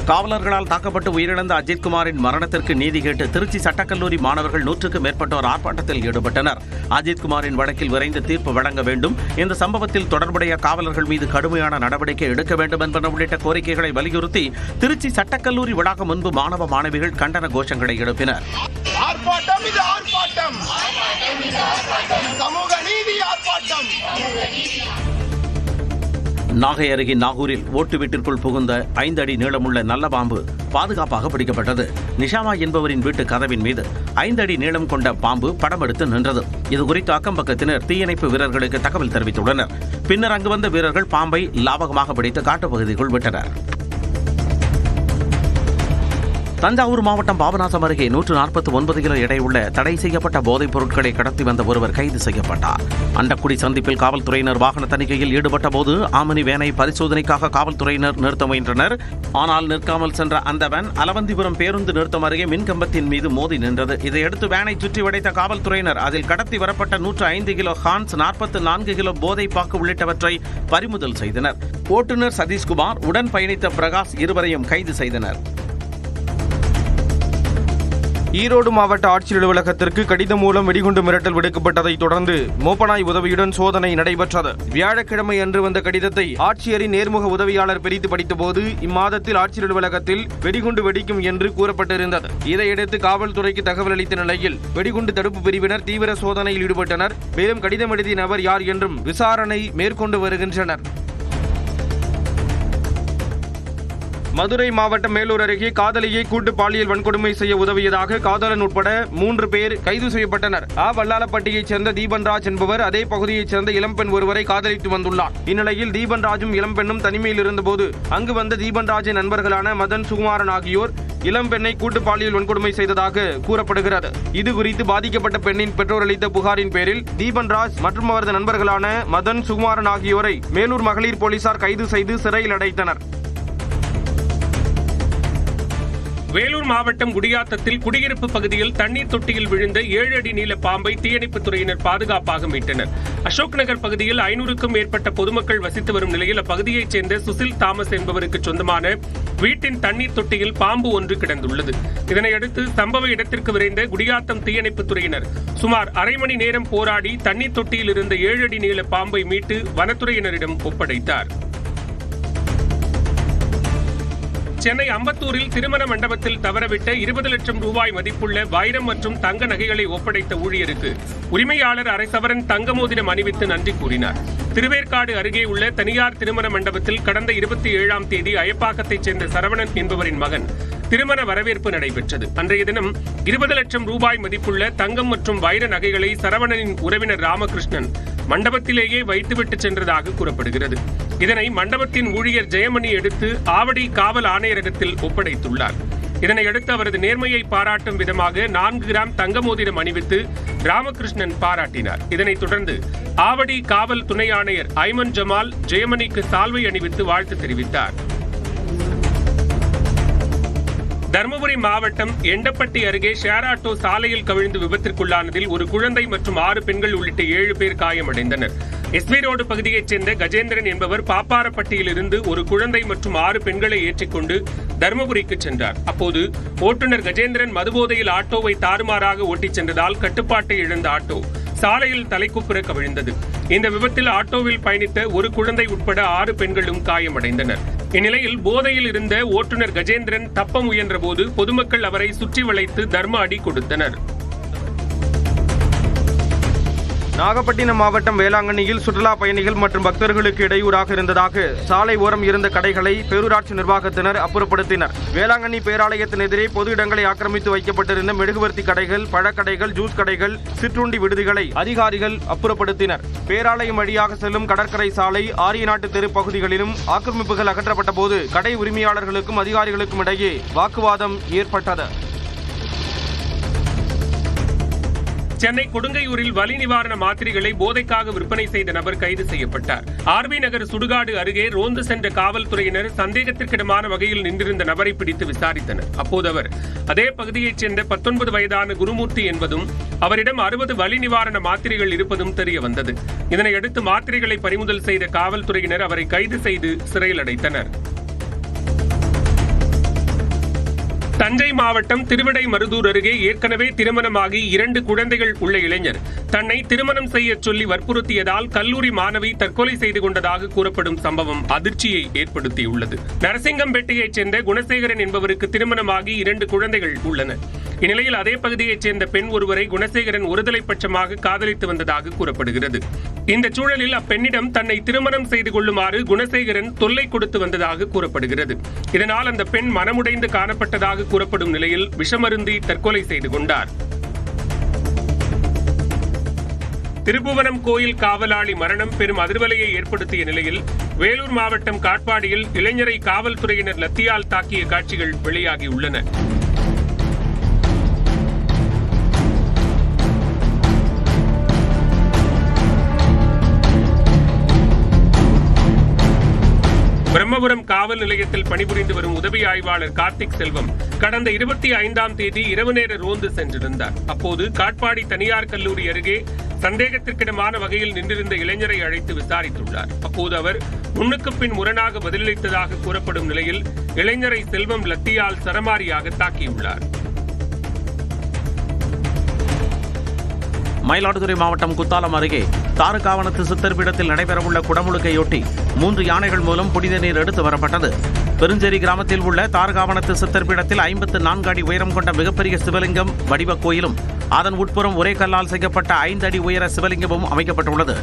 காவலர்களால் தாக்கப்பட்டு உயிரிழந்த அஜித்குமாரின் மரணத்திற்கு நீதி கேட்டு திருச்சி சட்டக்கல்லூரி மாணவர்கள் 100க்கும் மேற்பட்டோர் ஆர்ப்பாட்டத்தில் ஈடுபட்டனர். அஜித்குமாரின் வழக்கில் விரைந்து தீர்ப்பு வழங்க வேண்டும், இந்த சம்பவத்தில் தொடர்புடைய காவலர்கள் மீது கடுமையான நடவடிக்கை எடுக்க வேண்டும் என்பன உள்ளிட்ட கோரிக்கைகளை வலியுறுத்தி திருச்சி சட்டக்கல்லூரி வளாகம் முன்பு மாணவ மாணவிகள் கண்டன கோஷங்களை எழுப்பினர். நாகை அருகே நாகூரில் ஓட்டு வீட்டிற்குள் புகுந்த 5 அடி நீளமுள்ள நல்ல பாம்பு பாதுகாப்பாக பிடிக்கப்பட்டது. நிஷாமா என்பவரின் வீட்டு கதவின் மீது 5 அடி நீளம் கொண்ட பாம்பு படம் எடுத்து நின்றது. இதுகுறித்து அக்கம் பக்கத்தினர் தீயணைப்பு வீரர்களுக்கு தகவல் தெரிவித்துள்ளனர். பின்னர் அங்கு வந்த வீரர்கள் பாம்பை லாபகமாக பிடித்து காட்டுப்பகுதிக்குள் விட்டனர். தஞ்சாவூர் மாவட்டம் பாபநாசம் அருகே 149 கிலோ எடையுள்ள தடை செய்யப்பட்ட போதைப் பொருட்களை கடத்தி வந்த ஒருவர் கைது செய்யப்பட்டார். அண்டக்குடி சந்திப்பில் காவல்துறையினர் வாகன தணிக்கையில் ஈடுபட்ட போது ஆமணி வேனை பரிசோதனைக்காக காவல்துறையினர் நிறுத்த முயன்றனர். ஆனால் நிற்காமல் சென்ற அந்த வேன் அலவந்திபுரம் பேருந்து நிறுத்தம் அருகே மின்கம்பத்தின் மீது மோதி நின்றது. இதையடுத்து வேனை சுற்றி வளைத்த காவல்துறையினர் அதில் கடத்தி வரப்பட்ட 105 கிலோ ஹான்ஸ், 44 கிலோ போதை பாக்கு உள்ளிட்டவற்றை பறிமுதல் செய்தனர். ஓட்டுநர் சதீஷ்குமார், உடன் பயணித்த பிரகாஷ் இருவரையும் கைது செய்தனர். ஈரோடு மாவட்ட ஆட்சியர் அலுவலகத்திற்கு கடிதம் மூலம் வெடிகுண்டு மிரட்டல் விடுக்கப்பட்டதை தொடர்ந்து மோப்பனாய் உதவியுடன் சோதனை நடைபெற்றது. வியாழக்கிழமை அன்று வந்த கடிதத்தை ஆட்சியரின் நேர்முக உதவியாளர் பிரித்து படித்தபோது இம்மாதத்தில் ஆட்சியர் அலுவலகத்தில் வெடிகுண்டு வெடிக்கும் என்று கூறப்பட்டிருந்தது. இதையடுத்து காவல்துறைக்கு தகவல் அளித்த நிலையில் வெடிகுண்டு தடுப்பு பிரிவினர் தீவிர சோதனையில் ஈடுபட்டனர். மேலும் கடிதம் எழுதிய நபர் யார் என்றும் விசாரணை மேற்கொண்டு வருகின்றனர். மதுரை மாவட்டம் மேலூர் அருகே காதலியை கூட்டு பாலியல் வன்கொடுமை செய்ய உதவியதாக காதலன் உட்பட 3 பேர் கைது செய்யப்பட்டனர். வல்லாளப்பட்டியைச் சேர்ந்த தீபன்ராஜ் என்பவர் அதே பகுதியைச் சேர்ந்த இளம்பெண் ஒருவரை காதலித்து வந்துள்ளார். இந்நிலையில் தீபன்ராஜும் இளம்பெண்ணும் தனிமையில் இருந்தபோது அங்கு வந்த தீபன்ராஜின் நண்பர்களான மதன், சுகுமாரன் ஆகியோர் இளம்பெண்ணை கூட்டு பாலியல் வன்கொடுமை செய்ததாக கூறப்படுகிறது. இதுகுறித்து பாதிக்கப்பட்ட பெண்ணின் பெற்றோர் அளித்த புகாரின் பேரில் தீபன்ராஜ் மற்றும் அவரது நண்பர்களான மதன், சுகுமாரன் ஆகியோரை மேலூர் மகளிர் போலீசார் கைது செய்து சிறையில் அடைத்தனர். வேலூர் மாவட்டம் குடியாத்தத்தில் குடியிருப்பு பகுதியில் தண்ணீர் தொட்டியில் விழுந்த 7 அடி நீள பாம்பை தீயணைப்புத் துறையினர் பாதுகாப்பாக மீட்டனர். அசோக் நகர் பகுதியில் 500க்கும் மேற்பட்ட பொதுமக்கள் வசித்து வரும் நிலையில் அப்பகுதியைச் சேர்ந்த சுசில் தாமஸ் என்பவருக்கு சொந்தமான வீட்டின் தண்ணீர் தொட்டியில் பாம்பு ஒன்று கிடந்துள்ளது. இதனையடுத்து சம்பவ இடத்திற்கு விரைந்த குடியாத்தம் தீயணைப்புத் துறையினர் சுமார் அரை மணி நேரம் போராடி தண்ணீர் தொட்டியில் இருந்த 7 அடி நீள பாம்பை மீட்டு வனத்துறையினரிடம் ஒப்படைத்தார். சென்னை அம்பத்தூரில் திருமண மண்டபத்தில் தவறவிட்ட 20 லட்சம் ரூபாய் மதிப்புள்ள வைரம் மற்றும் தங்க நகைகளை ஒப்படைத்த ஊழியருக்கு உரிமையாளர் அரை சவரன் தங்க மோதிரம் அணிவித்து நன்றி கூறினார். திருவேற்காடு அருகே உள்ள தனியார் திருமண மண்டபத்தில் கடந்த 27ஆம் தேதி அயப்பாக்கத்தைச் சேர்ந்த சரவணன் என்பவரின் மகன் திருமண வரவேற்பு நடைபெற்றது. அன்றைய தினம் 20 லட்சம் ரூபாய் மதிப்புள்ள தங்கம் மற்றும் வைர நகைகளை சரவணனின் உறவினர் ராமகிருஷ்ணன் மண்டபத்திலேயே வைத்துவிட்டு சென்றதாக கூறப்படுகிறது. இதனை மண்டபத்தின் ஊழியர் ஜெயமணி எடுத்து ஆவடி காவல் ஆணையரகத்தில் ஒப்படைத்துள்ளார். இதனையடுத்து அவரது நேர்மையை பாராட்டும் விதமாக 4 கிராம் தங்க மோதிரம் அணிவித்து ராமகிருஷ்ணன் பாராட்டினார். இதனைத் தொடர்ந்து ஆவடி காவல் துணை ஆணையர் ஐமன் ஜமால் ஜெயமணிக்கு சால்வை அணிவித்து வாழ்த்து தெரிவித்தார். தருமபுரி மாவட்டம் எண்டப்பட்டி அருகே ஷேர் ஆட்டோ சாலையில் கவிழ்ந்து விபத்திற்குள்ளானதில் ஒரு குழந்தை மற்றும் 6 பெண்கள் உள்ளிட்ட 7 பேர் காயமடைந்தனர். எஸ்பி ரோடு பகுதியைச் சேர்ந்த கஜேந்திரன் என்பவர் பாப்பாரப்பட்டியில் இருந்து ஒரு குழந்தை மற்றும் 6 பெண்களை ஏற்றிக்கொண்டு தருமபுரிக்கு சென்றார். அப்போது ஓட்டுநர் கஜேந்திரன் மதுபோதையில் ஆட்டோவை தாறுமாறாக ஓட்டிச் சென்றதால் கட்டுப்பாட்டை இழந்த ஆட்டோ சாலையில் தலைக்குப்புற கவிழ்ந்தது. இந்த விபத்தில் ஆட்டோவில் பயணித்த ஒரு குழந்தை உட்பட 6 பெண்களும் காயமடைந்தனர். இந்நிலையில் போதையில் இருந்த ஓட்டுநர் கஜேந்திரன் தப்ப முயன்ற போது பொதுமக்கள் அவரை சுற்றி வளைத்து தர்ம அடி கொடுத்தனர். நாகப்பட்டினம் மாவட்டம் வேளாங்கண்ணியில் சுற்றுலா பயணிகள் மற்றும் பக்தர்களுக்கு இடையூறாக இருந்ததாக சாலை ஓரம் இருந்த கடைகளை பேரூராட்சி நிர்வாகத்தினர் அப்புறப்படுத்தினர். வேளாங்கண்ணி பேராலயத்தின் எதிரே பொது இடங்களை ஆக்கிரமித்து வைக்கப்பட்டிருந்த மெழுகுவர்த்தி கடைகள், பழக்கடைகள், ஜூஸ் கடைகள், சிற்றுண்டி விடுதிகளை அதிகாரிகள் அப்புறப்படுத்தினர். பேராலயம் வழியாக செல்லும் கடற்கரை சாலை, ஆரியநாட்டு தெரு பகுதிகளிலும் ஆக்கிரமிப்புகள் அகற்றப்பட்ட போது கடை உரிமையாளர்களுக்கும் அதிகாரிகளுக்கும் இடையே வாக்குவாதம் ஏற்பட்டது. சென்னை கொடுங்கையூரில் வலி நிவாரண மாத்திரைகளை போதைக்காக விற்பனை செய்த நபர் கைது செய்யப்பட்டார். ஆர்பி நகர் சுடுகாடு அருகே ரோந்து சென்ற காவல்துறையினர் சந்தேகத்திற்கிடமான வகையில் நின்றிருந்த நபரை பிடித்து விசாரித்தனர். அப்போது அவர் அதே பகுதியைச் சேர்ந்த 19 வயதான குருமூர்த்தி என்பதும் அவரிடம் 60 வலி நிவாரண மாத்திரைகள் இருப்பதும் தெரிய வந்தது. இதனையடுத்து மாத்திரைகளை பறிமுதல் செய்த காவல்துறையினர் அவரை கைது செய்து சிறையில் அடைத்தனர். தஞ்சை மாவட்டம் திருவிடைமருதூர் அருகே ஏற்கனவே திருமணமாகி 2 குழந்தைகள் உள்ள இளைஞர் தன்னை திருமணம் செய்ய சொல்லி வற்புறுத்தியதால் கல்லூரி மாணவி தற்கொலை செய்து கொண்டதாக கூறப்படும் சம்பவம் அதிர்ச்சியை ஏற்படுத்தியுள்ளது. நரசிங்கம்பேட்டையைச் சேர்ந்த குணசேகரன் என்பவருக்கு திருமணமாகி 2 குழந்தைகள் உள்ளன. இந்நிலையில் அதே பகுதியைச் சேர்ந்த பெண் ஒருவரை குணசேகரன் ஒருதலை பட்சமாக காதலித்து வந்ததாக கூறப்படுகிறது. இந்த சூழலில் அப்பெண்ணிடம் தன்னை திருமணம் செய்து கொள்ளுமாறு குணசேகரன் தொல்லை கொடுத்து வந்ததாக கூறப்படுகிறது. இதனால் அந்த பெண் மனமுடைந்து காணப்பட்டதாக கூறப்படும் நிலையில் விஷமருந்தி தற்கொலை செய்து கொண்டார். திருப்புவனம் கோயில் காவலாளி மரணம் பெரும் அதிர்வலையை ஏற்படுத்திய நிலையில் வேலூர் மாவட்டம் காட்பாடியில் இளைஞரை காவல்துறையினர் லத்தியால் தாக்கிய காட்சிகள் வெளியாகியுள்ளன. பிரம்மபுரம் காவல் நிலையத்தில் பணிபுரிந்து வரும் உதவி ஆய்வாளர் கார்த்திக் செல்வம் கடந்த 25ஆம் தேதி இரவு நேர ரோந்து சென்றிருந்தார். அப்போது காட்பாடி தனியார் கல்லூரி அருகே சந்தேகத்திற்கிடமான வகையில் நின்றிருந்த இளைஞரை அழைத்து விசாரித்துள்ளார். அப்போது அவர் முன்னுக்கு பின் முரணாக பதிலளித்ததாக கூறப்படும் நிலையில் இளைஞரை செல்வம் லத்தியால் சரமாரியாக தாக்கியுள்ளார். மயிலாடுதுறை மாவட்டம் குத்தாலம் அருகே தாறுகாவனத்து சித்தர்பீடத்தில் நடைபெறவுள்ள குடமுழுக்கையொட்டி 3 யானைகள் மூலம் புனித நீர் எடுத்து வரப்பட்டது. பெருஞ்சேரி கிராமத்தில் உள்ள தாறுகாவனத்து சித்தர்பீடத்தில் 54 அடி உயரம் கொண்ட மிகப்பெரிய சிவலிங்கம் வடிவ கோயிலும் அதன் உட்புறம் ஒரே கல்லால் செய்யப்பட்ட 5 அடி உயர சிவலிங்கமும் அமைக்கப்பட்டுள்ளது.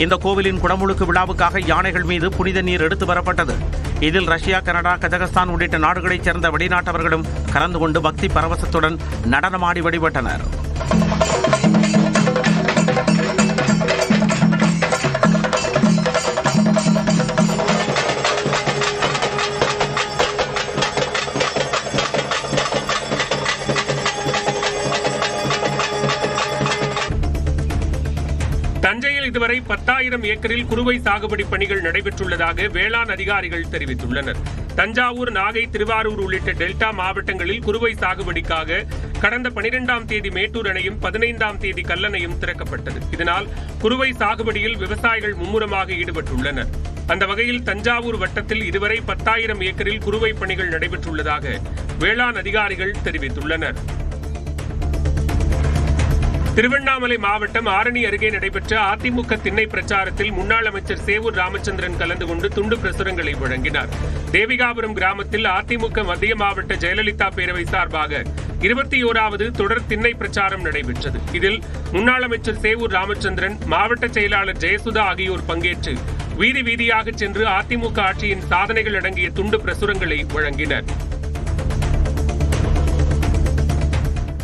இந்த கோவிலின் குடமுழுக்கு விழாவுக்காக யானைகள் மீது புனித நீர் எடுத்து வரப்பட்டது. இதில் ரஷ்யா, கனடா, கஜகஸ்தான் உள்ளிட்ட நாடுகளைச் சேர்ந்த வெளிநாட்டவர்களும் கலந்து கொண்டு பக்தி பரவசத்துடன் நடனமாடி வழிபட்டனர். தஞ்சையில் இதுவரை 10,000 ஏக்கரில் குறுவை சாகுபடி பணிகள் நடைபெற்றுள்ளதாக வேளாண் அதிகாரிகள் தெரிவித்துள்ளனர். தஞ்சாவூர், நாகை, திருவாரூர் உள்ளிட்ட டெல்டா மாவட்டங்களில் குறுவை சாகுபடிக்காக கடந்த 12ஆம் தேதி மேட்டூர் அணையும் 15ஆம் தேதி கல்லணையும் திறக்கப்பட்டது. இதனால் குறுவை சாகுபடியில் விவசாயிகள் மும்முரமாக ஈடுபட்டுள்ளனர். அந்த வகையில் தஞ்சாவூர் வட்டத்தில் இதுவரை 10,000 ஏக்கரில் குறுவை பணிகள் நடைபெற்றுள்ளதாக வேளாண் அதிகாரிகள் தெரிவித்துள்ளனர். திருவண்ணாமலை மாவட்டம் ஆரணி அருகே நடைபெற்ற அதிமுக திண்ணை பிரச்சாரத்தில் முன்னாள் அமைச்சர் சேவூர் ராமச்சந்திரன் கலந்து கொண்டு துண்டு பிரசுரங்களை வழங்கினார். தேவிகாபுரம் கிராமத்தில் அதிமுக மத்திய மாவட்ட ஜெயலலிதா பேரவை சார்பாக 21வது தொடர் திண்ணை பிரச்சாரம் நடைபெற்றது. இதில் முன்னாள் அமைச்சர் சேவூர் ராமச்சந்திரன், மாவட்ட செயலாளர் ஜெயசுதா ஆகியோர் பங்கேற்று வீதி வீதியாக சென்று அதிமுக ஆட்சியின் சாதனைகள் அடங்கிய துண்டு பிரசுரங்களை வழங்கினர்.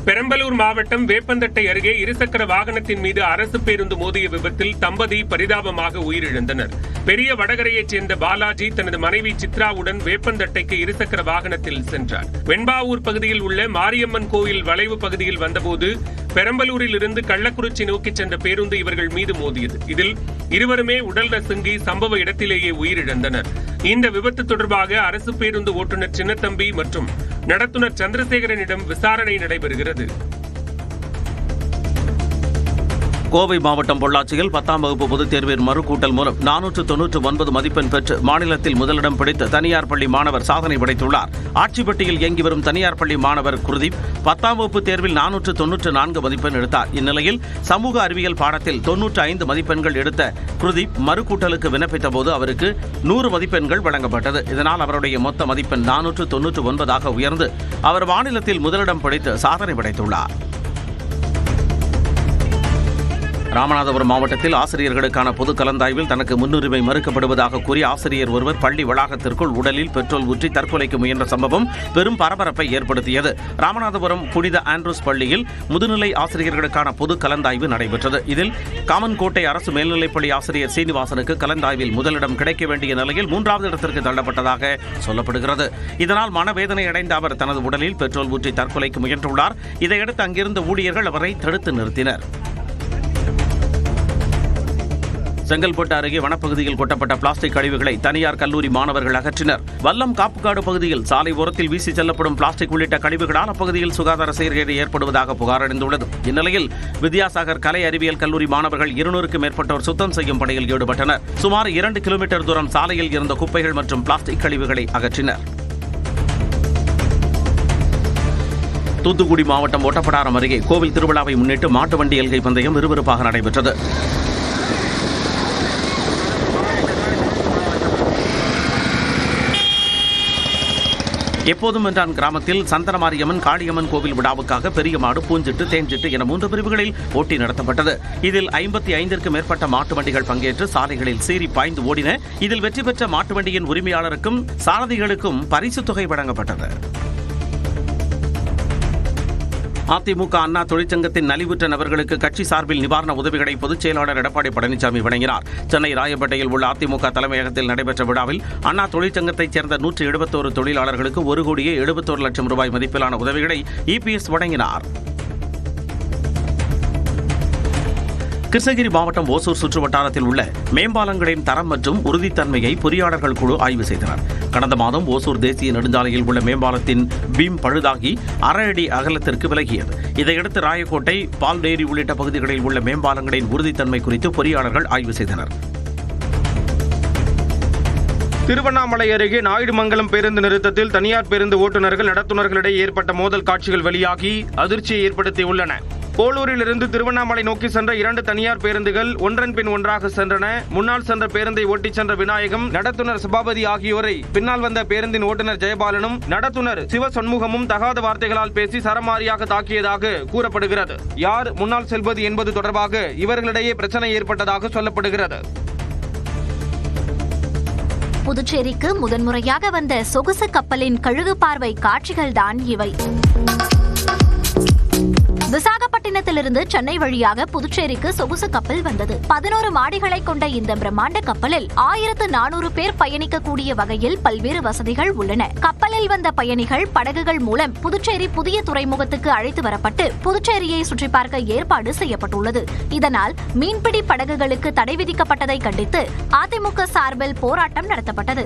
பெரம்பலூர் மாவட்டம் வேப்பந்தட்டை அருகே இருசக்கர வாகனத்தின் மீது அரசு பேருந்து மோதிய விபத்தில் தம்பதி பரிதாபமாக உயிரிழந்தனர். பெரிய வடகரையைச் சேர்ந்த பாலாஜி தனது மனைவி சித்ராவுடன் வேப்பந்தட்டைக்கு இருசக்கர வாகனத்தில் சென்றார். வெண்பாவூர் பகுதியில் உள்ள மாரியம்மன் கோயில் வளைவு பகுதியில் வந்தபோது பெரம்பலூரில் இருந்து கள்ளக்குறிச்சி நோக்கி சென்ற பேருந்து இவர்கள் மீது மோதியது. இதில் இருவருமே உடல் நசுங்கி சம்பவ இடத்திலேயே உயிரிழந்தனர். இந்த விபத்து தொடர்பாக அரசு பேருந்து ஓட்டுநர் சின்னத்தம்பி மற்றும் நடத்துனர் சந்திரசேகரனிடம் விசாரணை நடைபெறுகிறது. கோவை மாவட்டம் பொள்ளாச்சியில் 10ஆம் வகுப்பு பொதுத் தேர்வின் மறுகூட்டல் மூலம் 499 மதிப்பெண் பெற்று மாநிலத்தில் முதலிடம் பிடித்த தனியார் பள்ளி மாணவர் சாதனை படைத்துள்ளார். ஆட்சிப்பட்டியில் இயங்கி வரும் தனியார் பள்ளி மாணவர் குருதீப் 10ஆம் வகுப்பு தேர்வில் 494 மதிப்பெண் எடுத்தார். இந்நிலையில் சமூக அறிவியல் பாடத்தில் 95 மதிப்பெண்கள் எடுத்த குருதீப் மறுகூட்டலுக்கு விண்ணப்பித்த போது அவருக்கு 100 மதிப்பெண்கள் வழங்கப்பட்டது. இதனால் அவருடைய மொத்த மதிப்பெண் 499 உயர்ந்து அவர் மாநிலத்தில் முதலிடம் பிடித்து சாதனை படைத்துள்ளார். ராமநாதபுரம் மாவட்டத்தில் ஆசிரியர்களுக்கான பொது கலந்தாய்வில் தனக்கு முன்னுரிமை மறுக்கப்படுவதாக கூறி ஆசிரியர் ஒருவர் பள்ளி வளாகத்திற்குள் உடலில் பெட்ரோல் ஊற்றி தற்கொலைக்கு முயன்ற சம்பவம் பெரும் பரபரப்பை ஏற்படுத்தியது. ராமநாதபுரம் புனித ஆண்ட்ரூஸ் பள்ளியில் முதுநிலை ஆசிரியர்களுக்கான பொது கலந்தாய்வு நடைபெற்றது. இதில் காமன்கோட்டை அரசு மேல்நிலைப்பள்ளி ஆசிரியர் சீனிவாசனுக்கு கலந்தாய்வில் முதலிடம் கிடைக்க வேண்டிய நிலையில் 3வது இடத்திற்கு தள்ளப்பட்டதாக சொல்லப்படுகிறது. இதனால் மனவேதனை அடைந்த அவர் தனது உடலில் பெட்ரோல் ஊற்றி தற்கொலைக்கு முயன்றுள்ளார். இதையடுத்து அங்கிருந்த ஊழியர்கள் அவரை தடுத்து நிறுத்தினர். செங்கல்பட்டு அருகே வனப்பகுதியில் கொட்டப்பட்ட பிளாஸ்டிக் கழிவுகளை தனியார் கல்லூரி மாணவர்கள் அகற்றினர். வல்லம் காப்புக்காடு பகுதியில் சாலை ஓரத்தில் வீசி செல்லப்படும் பிளாஸ்டிக் உள்ளிட்ட கழிவுகளால் அப்பகுதியில் சுகாதார சீர்கேடு ஏற்படுவதாக புகார் அடைந்துள்ளது. இந்நிலையில் வித்யாசாகர் கலை அறிவியல் கல்லூரி மாணவர்கள் 200க்கும் மேற்பட்டோர் சுத்தம் செய்யும் பணியில் ஈடுபட்டனர். சுமார் 2 கிலோமீட்டர் தூரம் சாலையில் இருந்த குப்பைகள் மற்றும் பிளாஸ்டிக் கழிவுகளை அகற்றினர். தூத்துக்குடி மாவட்டம் ஒட்டப்பிடாரம் அருகே கோவில் திருவிழாவை முன்னிட்டு மாட்டு வண்டி எல்கை பந்தயம் விறுவிறுப்பாக நடைபெற்றது. எப்போதும் என்றான் கிராமத்தில் சந்தனமாரியம்மன் காளியம்மன் கோவில் விழாவுக்காக பெரிய மாடு, பூஞ்சிட்டு, தேஞ்சிட்டு என 3 பிரிவுகளில் போட்டி நடத்தப்பட்டது. இதில் 55ற்கும் மேற்பட்ட மாட்டு வண்டிகள் பங்கேற்று சாலைகளில் சீறி பாய்ந்து ஓடின. இதில் வெற்றி பெற்ற மாட்டு வண்டியின் உரிமையாளருக்கும் சாரதிகளுக்கும் பரிசு தொகை வழங்கப்பட்டது. அதிமுக அண்ணா தொழிற்சங்கத்தின் நலிவுற்ற நபர்களுக்கு கட்சி சார்பில் நிவாரண உதவிகளை பொதுச் செயலாளர் எடப்பாடி பழனிசாமி வழங்கினார். சென்னை ராயப்பேட்டையில் உள்ள அதிமுக தலைமையகத்தில் நடைபெற்ற விழாவில் அண்ணா தொழிற்சங்கத்தைச் சேர்ந்த 171 தொழிலாளர்களுக்கு 1,71,00,000 ரூபாய் மதிப்பிலான உதவிகளை இபிஎஸ் வழங்கினார். கிருஷ்ணகிரி மாவட்டம் ஓசூர் சுற்று வட்டாரத்தில் உள்ள மேம்பாலங்களின் தரம் மற்றும் உறுதித்தன்மையை பொறியாளர்கள் குழு ஆய்வு செய்தனர். கடந்த மாதம் ஓசூர் தேசிய நெடுஞ்சாலையில் உள்ள மேம்பாலத்தின் பீம் பழுதாகி 1/2 அடி அகலத்திற்கு விலகியது. இதையடுத்து ராயக்கோட்டை, பால்டேரி உள்ளிட்ட பகுதிகளில் உள்ள மேம்பாலங்களின் உறுதித்தன்மை குறித்து பொறியாளர்கள் ஆய்வு செய்தனர். திருவண்ணாமலை அருகே நாயுடுமங்கலம் பேருந்து நிறுத்தத்தில் தனியார் பேருந்து ஓட்டுநர்கள் நடத்துனர்களிடையே ஏற்பட்ட மோதல் காட்சிகள் வெளியாகி அதிர்ச்சியை ஏற்படுத்தியுள்ளன. போலூரிலிருந்து திருவண்ணாமலை நோக்கி சென்ற 2 தனியார் பேருந்துகள் ஒன்றன் பின் ஒன்றாக சென்றன. முன்னால் சென்ற பேருந்தை ஓட்டிச் சென்ற விநாயகம், நடத்துனர் சபாபதி ஆகியோரை பின்னால் வந்த பேருந்தின் ஓட்டுநர் ஜெயபாலனும் நடத்துனர் சிவசண்முகமும் தகாத வார்த்தைகளால் பேசி சரமாரியாக தாக்கியதாக கூறப்படுகிறது. யார் முன்னால் செல்வது என்பது தொடர்பாக இவர்களிடையே பிரச்சனை ஏற்பட்டதாக சொல்லப்படுகிறது. புதுச்சேரிக்கு முதன்முறையாக வந்த சொகுசு கப்பலின் கழுகு பார்வை காட்சிகள்தான் இவை. விசாகப்பட்டினத்திலிருந்து சென்னை வழியாக புதுச்சேரிக்கு சொகுசு கப்பல் வந்தது. 11 மாடிகளை கொண்ட இந்த பிரம்மாண்ட கப்பலில் 1400 பேர் பயணிக்கக்கூடிய வகையில் பல்வேறு வசதிகள் உள்ளன. கப்பலில் வந்த பயணிகள் படகுகள் மூலம் புதுச்சேரி புதிய துறைமுகத்துக்கு அழைத்து வரப்பட்டு புதுச்சேரியை சுற்றி பார்க்க ஏற்பாடு செய்யப்பட்டுள்ளது. இதனால் மீன்பிடி படகுகளுக்கு தடை விதிக்கப்பட்டதை கண்டித்து அதிமுக சார்பில் போராட்டம் நடத்தப்பட்டது.